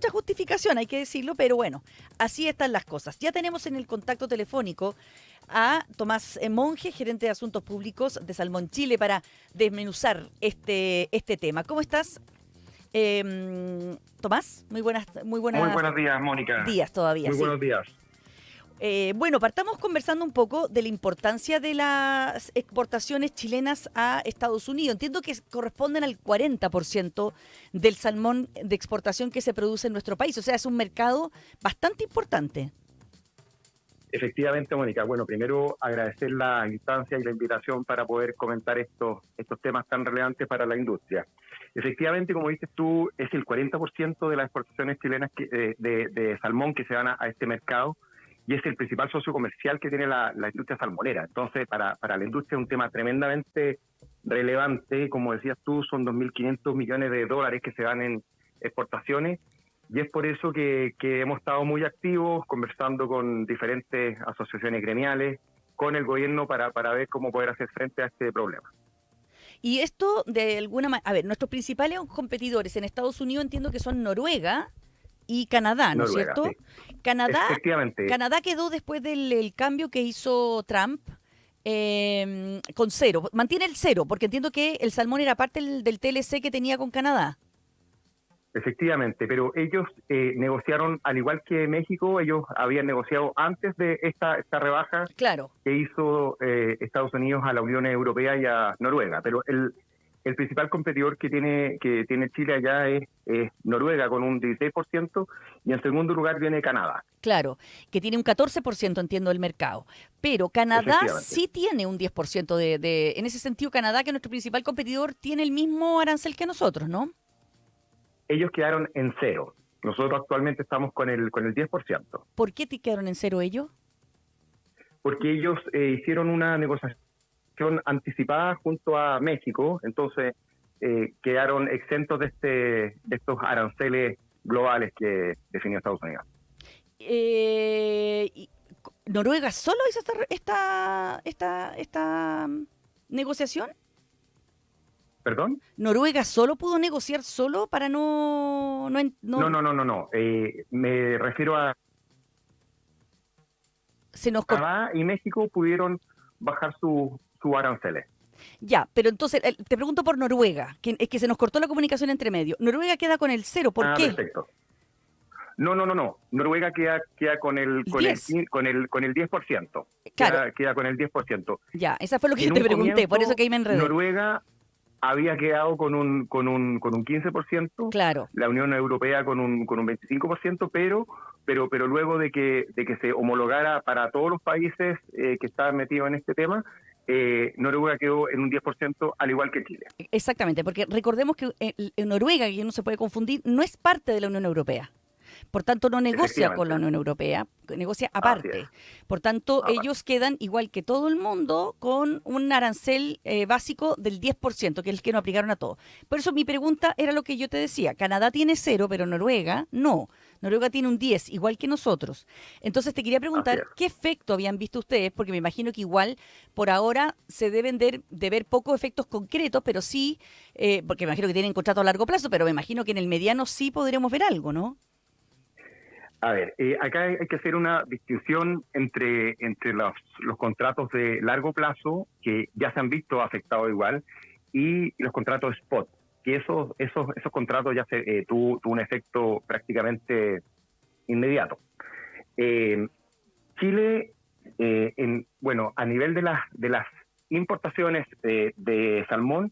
mucha justificación, hay que decirlo, pero bueno, así están las cosas. Ya tenemos en el contacto telefónico a Tomás Monge, gerente de Asuntos Públicos de Salmón Chile, para desmenuzar este tema. ¿Cómo estás, Tomás? Muy Muy buenas buenos días, Mónica. días todavía, Muy sí. buenos días. Bueno, partamos conversando un poco de la importancia de las exportaciones chilenas a Estados Unidos. Entiendo que corresponden al 40% del salmón de exportación que se produce en nuestro país. O sea, es un mercado bastante importante. Efectivamente, Mónica. Bueno, primero agradecer la instancia y la invitación para poder comentar estos temas tan relevantes para la industria. Efectivamente, como dices tú, es el 40% de las exportaciones chilenas de salmón que se van a este mercado y es el principal socio comercial que tiene la industria salmonera. Entonces, para la industria es un tema tremendamente relevante. Como decías tú, son 2.500 millones de dólares que se van en exportaciones. Y es por eso que hemos estado muy activos, conversando con diferentes asociaciones gremiales, con el gobierno para ver cómo poder hacer frente a este problema. Y esto, de alguna manera, a ver, nuestros principales competidores en Estados Unidos entiendo que son Noruega y Canadá, ¿no es Noruega, cierto? sí. Canadá, Efectivamente, Canadá quedó después del cambio que hizo Trump con cero. Mantiene el cero, porque entiendo que el salmón era parte del TLC que tenía con Canadá. efectivamente, pero ellos negociaron, al igual que México, ellos habían negociado antes de esta rebaja Claro. que hizo Estados Unidos a la Unión Europea y a Noruega, pero el principal competidor que tiene Chile allá es Noruega con un 16% y en segundo lugar viene Canadá. Claro, que tiene un 14% entiendo del mercado. Pero Canadá Efectivamente. sí tiene un 10% en ese sentido, Canadá, que es nuestro principal competidor, tiene el mismo arancel que nosotros, ¿no? Ellos quedaron en cero. Nosotros actualmente estamos con el 10%, ¿Por qué te quedaron en cero ellos? porque ellos hicieron una negociación anticipada junto a México, entonces quedaron exentos de estos aranceles globales que definió Estados Unidos. Y ¿Noruega solo hizo esta negociación? ¿Perdón? ¿Noruega solo pudo negociar solo para No, no, no, no, no. Me refiero a se nos cortó? Canadá y México pudieron bajar su aranceles. Ya, pero entonces te pregunto por Noruega, que es que se nos cortó la comunicación entre medio. Noruega queda con el cero, ¿por Ah, qué? perfecto. No, no, no, no. Noruega queda con el El con el 10. quin- con el 10%. Claro, Queda con el 10%. ya, esa fue lo que En te un pregunté, por eso comienzo que ahí me enredé. Noruega había quedado con un 15%, Claro, la Unión Europea con un 25%, pero luego de que se homologara para todos los países que estaban metidos en este tema, Noruega quedó en un 10%, al igual que Chile. exactamente, porque recordemos que en Noruega, que no se puede confundir, no es parte de la Unión Europea. Por tanto, no negocia con la Efectivamente, Unión Europea, negocia así es. aparte. Por tanto, Aparte. ellos quedan, igual que todo el mundo, con un arancel básico del 10%, que es el que nos aplicaron a todos. Por eso mi pregunta era lo que yo te decía. Canadá tiene cero, pero Noruega no. Noruega tiene un 10, igual que nosotros. Entonces te quería Así preguntar es. qué efecto habían visto ustedes, porque me imagino que igual por ahora se deben de ver pocos efectos concretos, pero sí, porque me imagino que tienen contrato a largo plazo, pero me imagino que en el mediano sí podremos ver algo, ¿no? A ver, acá hay que hacer una distinción entre los contratos de largo plazo, que ya se han visto afectados igual, y los contratos spot, que esos contratos ya tuvo un efecto prácticamente inmediato. Eh, Chile, bueno, a nivel de las importaciones de salmón,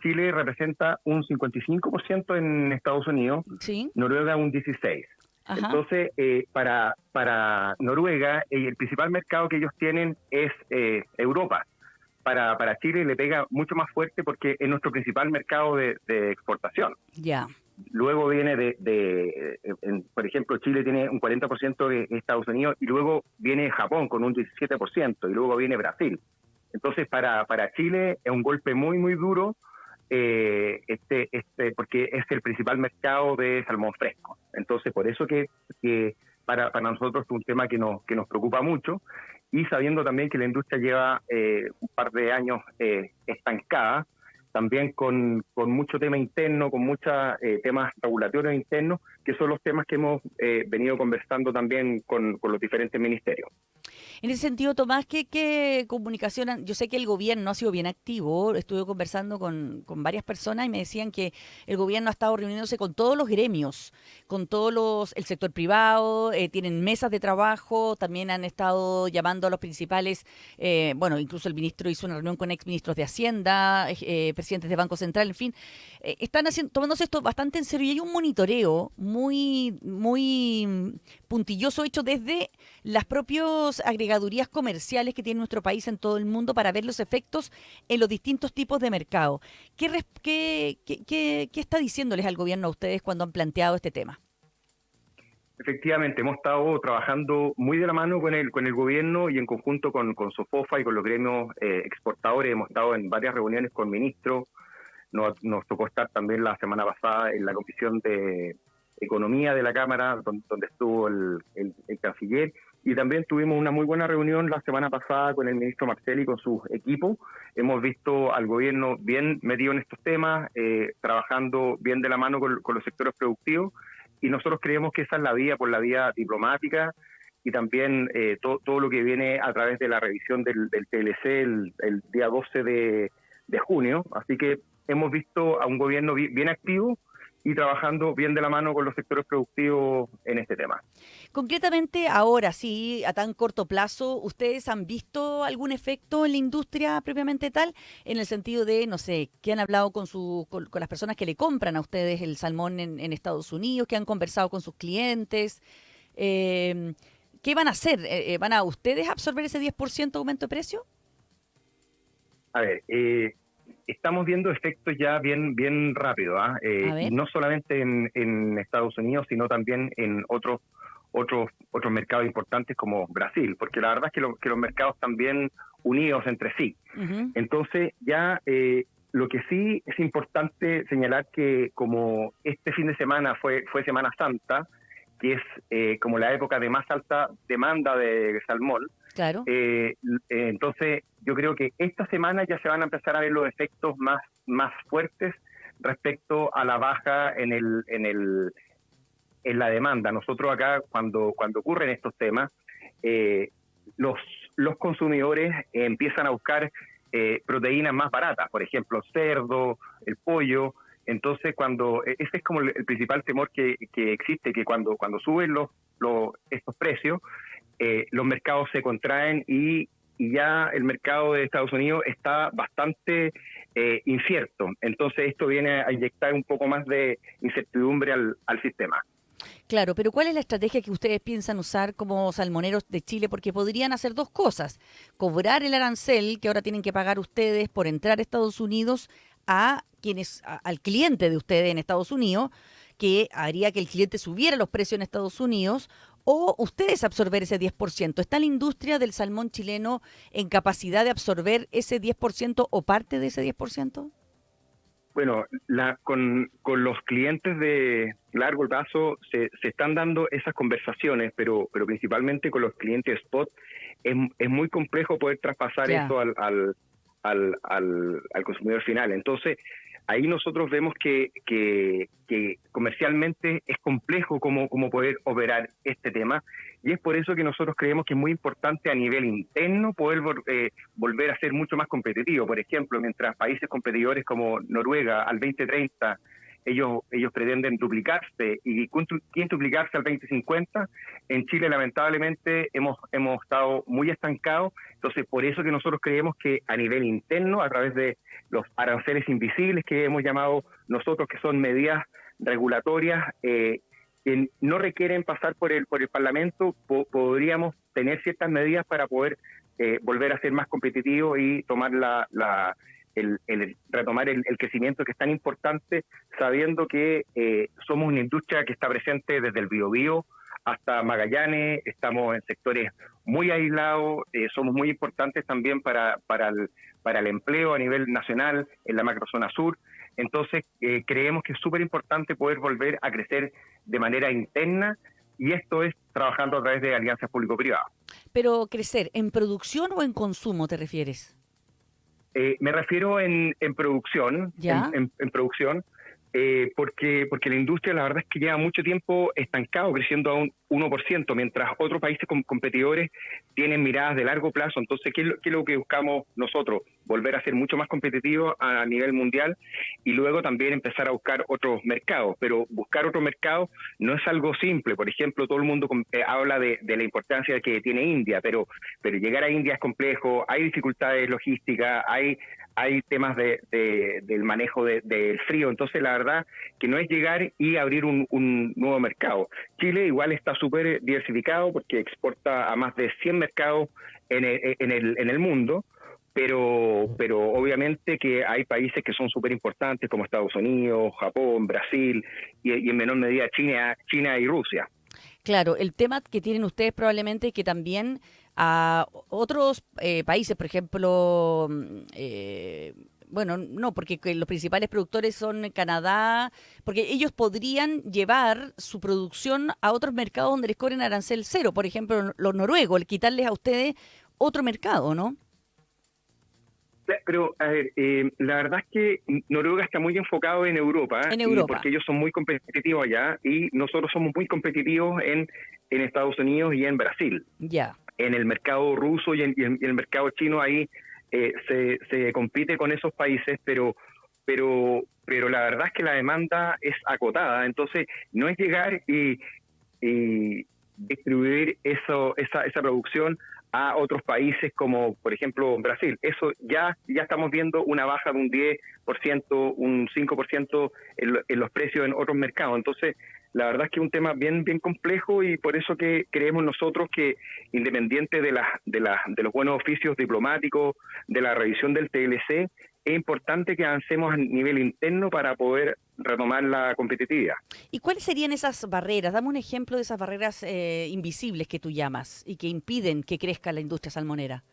Chile representa un 55% en Estados Unidos, Sí, Noruega un 16%. ajá. Entonces, para Noruega, el principal mercado que ellos tienen es Europa. Para Chile le pega mucho más fuerte porque es nuestro principal mercado de exportación. Ya, Luego viene por ejemplo, Chile tiene un 40% de Estados Unidos y luego viene Japón con un 17% y luego viene Brasil. Entonces, para Chile es un golpe muy, muy duro porque es el principal mercado de salmón fresco. Entonces, por eso que para nosotros es un tema que nos preocupa mucho y sabiendo también que la industria lleva un par de años estancada, también con mucho tema interno, con muchos temas regulatorios internos, que son los temas que hemos venido conversando también con los diferentes ministerios. En ese sentido, Tomás, ¿qué comunicación? Yo sé que el gobierno ha sido bien activo, estuve conversando con varias personas y me decían que el gobierno ha estado reuniéndose con todos los gremios, con el sector privado, tienen mesas de trabajo, también han estado llamando a los principales, bueno, incluso el ministro hizo una reunión con exministros de Hacienda, presidentes de Banco Central, en fin, están tomándose esto bastante en serio y hay un monitoreo muy puntilloso hecho desde las propias agregadurías comerciales que tiene nuestro país en todo el mundo para ver los efectos en los distintos tipos de mercado. ¿Qué está diciéndoles al gobierno a ustedes cuando han planteado este tema? Efectivamente, hemos estado trabajando muy de la mano con el gobierno y en conjunto con Sofofa y con los gremios exportadores. Hemos estado en varias reuniones con ministros. Nos tocó estar también la semana pasada en la Comisión de Economía de la Cámara, donde estuvo el canciller, y también tuvimos una muy buena reunión la semana pasada con el ministro Marcel y con su equipo. Hemos visto al gobierno bien metido en estos temas, trabajando bien de la mano con los sectores productivos, y nosotros creemos que esa es la vía, por la vía diplomática, y también todo lo que viene a través de la revisión del TLC el día 12 de junio. Así que hemos visto a un gobierno bien activo y trabajando bien de la mano con los sectores productivos en este tema. Concretamente, ahora sí, a tan corto plazo, ¿ustedes han visto algún efecto en la industria propiamente tal? En el sentido de, no sé, que han hablado con las personas que le compran a ustedes el salmón en Estados Unidos, que han conversado con sus clientes. ¿Qué van a hacer? ¿Van a ustedes absorber ese 10% aumento de precio? A ver, estamos viendo efectos ya bien rápido, y no solamente en Estados Unidos, sino también en otros mercados importantes como Brasil, porque la verdad es que los mercados están bien unidos entre sí. Uh-huh. Entonces ya lo que sí es importante señalar que como este fin de semana fue Semana Santa, que es como la época de más alta demanda de salmón. Claro. Entonces, yo creo que esta semana ya se van a empezar a ver los efectos más fuertes respecto a la baja en la demanda. Nosotros acá, cuando ocurren estos temas, los consumidores empiezan a buscar proteínas más baratas, por ejemplo, cerdo, el pollo. Entonces, ese es como el principal temor que existe, que cuando suben estos precios, los mercados se contraen y ya el mercado de Estados Unidos está bastante incierto. Entonces, esto viene a inyectar un poco más de incertidumbre al sistema. Claro, pero ¿cuál es la estrategia que ustedes piensan usar como salmoneros de Chile? Porque podrían hacer dos cosas: cobrar el arancel que ahora tienen que pagar ustedes por entrar a Estados Unidos al cliente de ustedes en Estados Unidos, que haría que el cliente subiera los precios en Estados Unidos, o ustedes absorber ese 10%. ¿Está la industria del salmón chileno en capacidad de absorber ese 10% o parte de ese 10%? Bueno, con los clientes de largo plazo se están dando esas conversaciones, pero principalmente con los clientes spot es muy complejo poder traspasar eso al consumidor final. Entonces, ahí nosotros vemos que comercialmente es complejo cómo poder operar este tema, y es por eso que nosotros creemos que es muy importante a nivel interno poder volver a ser mucho más competitivo. Por ejemplo, mientras países competidores como Noruega al 2030 ellos pretenden duplicarse y quintuplicarse al 2050, en Chile lamentablemente hemos estado muy estancados. Entonces, por eso que nosotros creemos que a nivel interno, a través de los aranceles invisibles que hemos llamado nosotros, que son medidas regulatorias que no requieren pasar por el Parlamento, podríamos tener ciertas medidas para poder volver a ser más competitivos y tomar retomar el crecimiento que es tan importante, sabiendo que somos una industria que está presente desde el Biobío hasta Magallanes, estamos en sectores muy aislados, somos muy importantes también para el empleo a nivel nacional en la macrozona sur. Entonces creemos que es súper importante poder volver a crecer de manera interna, y esto es trabajando a través de alianzas público-privadas. Pero crecer, ¿en producción o en consumo te refieres? Me refiero en producción, en producción, porque la industria la verdad es que lleva mucho tiempo estancado, creciendo a un 1%, mientras otros países competidores tienen miradas de largo plazo. Entonces, qué es lo que buscamos nosotros? Volver a ser mucho más competitivos a nivel mundial y luego también empezar a buscar otros mercados. Pero buscar otro mercado no es algo simple. Por ejemplo, todo el mundo habla de la importancia que tiene India, pero llegar a India es complejo, hay dificultades logísticas, hay temas del manejo del frío. Entonces, la verdad que no es llegar y abrir un nuevo mercado. Chile igual está súper diversificado porque exporta a más de 100 mercados en el mundo, pero obviamente que hay países que son súper importantes como Estados Unidos, Japón, Brasil y en menor medida China y Rusia. Claro, el tema que tienen ustedes probablemente es que también a otros países, por ejemplo, bueno, no, porque los principales productores son Canadá, porque ellos podrían llevar su producción a otros mercados donde les cobren arancel cero, por ejemplo, los noruegos, el quitarles a ustedes otro mercado, ¿no? Pero, a ver, la verdad es que Noruega está muy enfocado en Europa En y Europa, porque ellos son muy competitivos allá y nosotros somos muy competitivos en Estados Unidos y en Brasil. ya. En el mercado ruso y en el mercado chino ahí se compite con esos países, pero la verdad es que la demanda es acotada. Entonces, no es llegar y distribuir esa producción a otros países como por ejemplo Brasil. Eso ya estamos viendo una baja de un 10%, un 5% en los precios en otros mercados. Entonces, la verdad es que es un tema bien complejo y por eso que creemos nosotros que independiente de los buenos oficios diplomáticos, de la revisión del TLC, es importante que avancemos a nivel interno para poder retomar la competitividad. ¿Y cuáles serían esas barreras? Dame un ejemplo de esas barreras invisibles que tú llamas y que impiden que crezca la industria salmonera.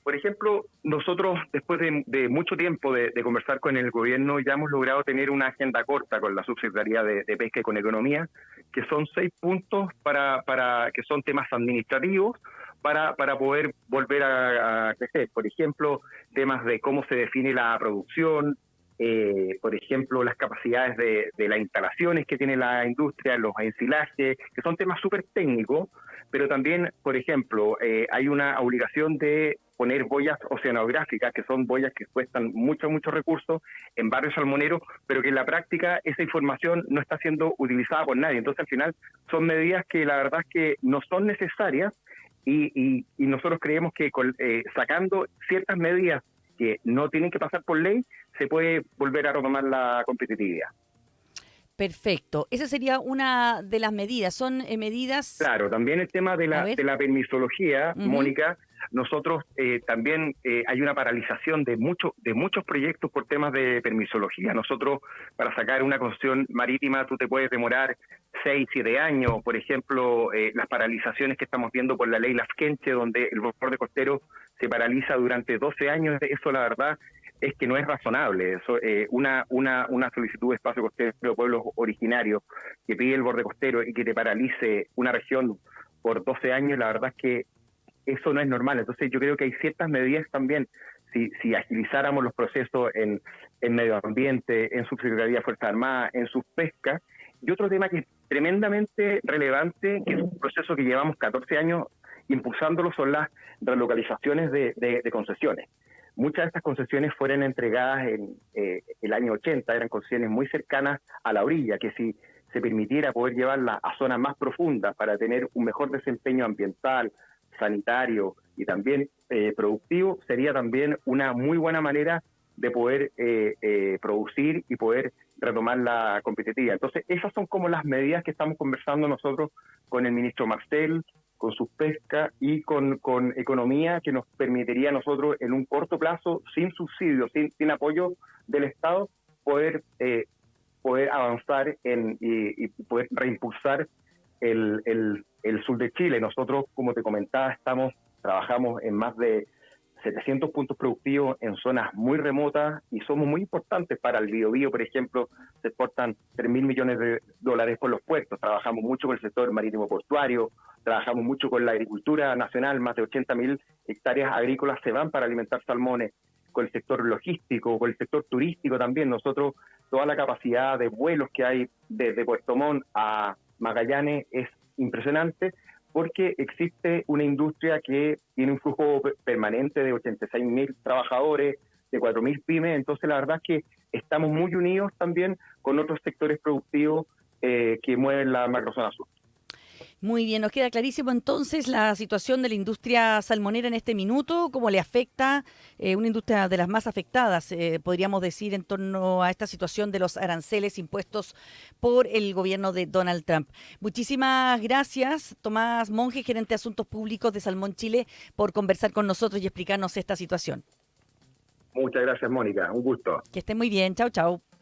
Por ejemplo, nosotros después de mucho tiempo de conversar con el gobierno ya hemos logrado tener una agenda corta con la Subsecretaría de Pesca y con Economía, que son 6 puntos para que son temas administrativos para poder volver a crecer. Por ejemplo, temas de cómo se define la producción, por ejemplo, las capacidades de las instalaciones que tiene la industria, los ensilajes, que son temas súper técnicos, pero también, por ejemplo, hay una obligación de poner boyas oceanográficas, que son boyas que cuestan muchos recursos en barrios salmoneros, pero que en la práctica esa información no está siendo utilizada por nadie. Entonces, al final, son medidas que la verdad es que no son necesarias y nosotros creemos que sacando ciertas medidas que no tienen que pasar por ley, se puede volver a retomar la competitividad. Perfecto. Esa sería una de las medidas. Son medidas... Claro, también el tema de A la, ver. de la permisología, Ujú. Mónica, nosotros también hay una paralización de muchos proyectos por temas de permisología. Nosotros, para sacar una concesión marítima, tú te puedes demorar 6, 7 años. Por ejemplo, las paralizaciones que estamos viendo por la ley Lafkenche, donde el borde costero se paraliza durante 12 años, eso la verdad es que no es razonable. Eso, una solicitud de espacio costero de pueblos originarios que pide el borde costero y que te paralice una región por 12 años, la verdad es que eso no es normal. Entonces yo creo que hay ciertas medidas también, si agilizáramos los procesos en medio ambiente, en Subsecretaría de Fuerzas Armadas, en sus pescas. Y otro tema que es tremendamente relevante, que es un proceso que llevamos 14 años impulsándolo, son las relocalizaciones de concesiones. Muchas de estas concesiones fueron entregadas en el año 80, eran concesiones muy cercanas a la orilla, que si se permitiera poder llevarlas a zonas más profundas para tener un mejor desempeño ambiental, sanitario y también productivo, sería también una muy buena manera de poder producir y poder retomar la competitividad. Entonces, esas son como las medidas que estamos conversando nosotros con el ministro Marcel, con sus pescas y con economía, que nos permitiría a nosotros en un corto plazo, sin subsidios, sin apoyo del Estado, poder avanzar y poder reimpulsar el sur de Chile. Nosotros, como te comentaba, trabajamos en más de 700 puntos productivos en zonas muy remotas y somos muy importantes para el Biobío, por ejemplo, se exportan 3.000 millones de dólares por los puertos, trabajamos mucho con el sector marítimo portuario, trabajamos mucho con la agricultura nacional, más de 80.000 hectáreas agrícolas se van para alimentar salmones. con el sector logístico, con el sector turístico también. Nosotros, toda la capacidad de vuelos que hay desde Puerto Montt a Magallanes es impresionante, porque existe una industria que tiene un flujo permanente de 86.000 trabajadores, de 4.000 pymes. Entonces la verdad es que estamos muy unidos también con otros sectores productivos que mueven la macrozona sur. Muy bien, nos queda clarísimo entonces la situación de la industria salmonera en este minuto, cómo le afecta, una industria de las más afectadas, podríamos decir, en torno a esta situación de los aranceles impuestos por el gobierno de Donald Trump. Muchísimas gracias, Tomás Monge, gerente de Asuntos Públicos de Salmón Chile, por conversar con nosotros y explicarnos esta situación. Muchas gracias, Mónica. Un gusto. Que esté muy bien, chao, chao.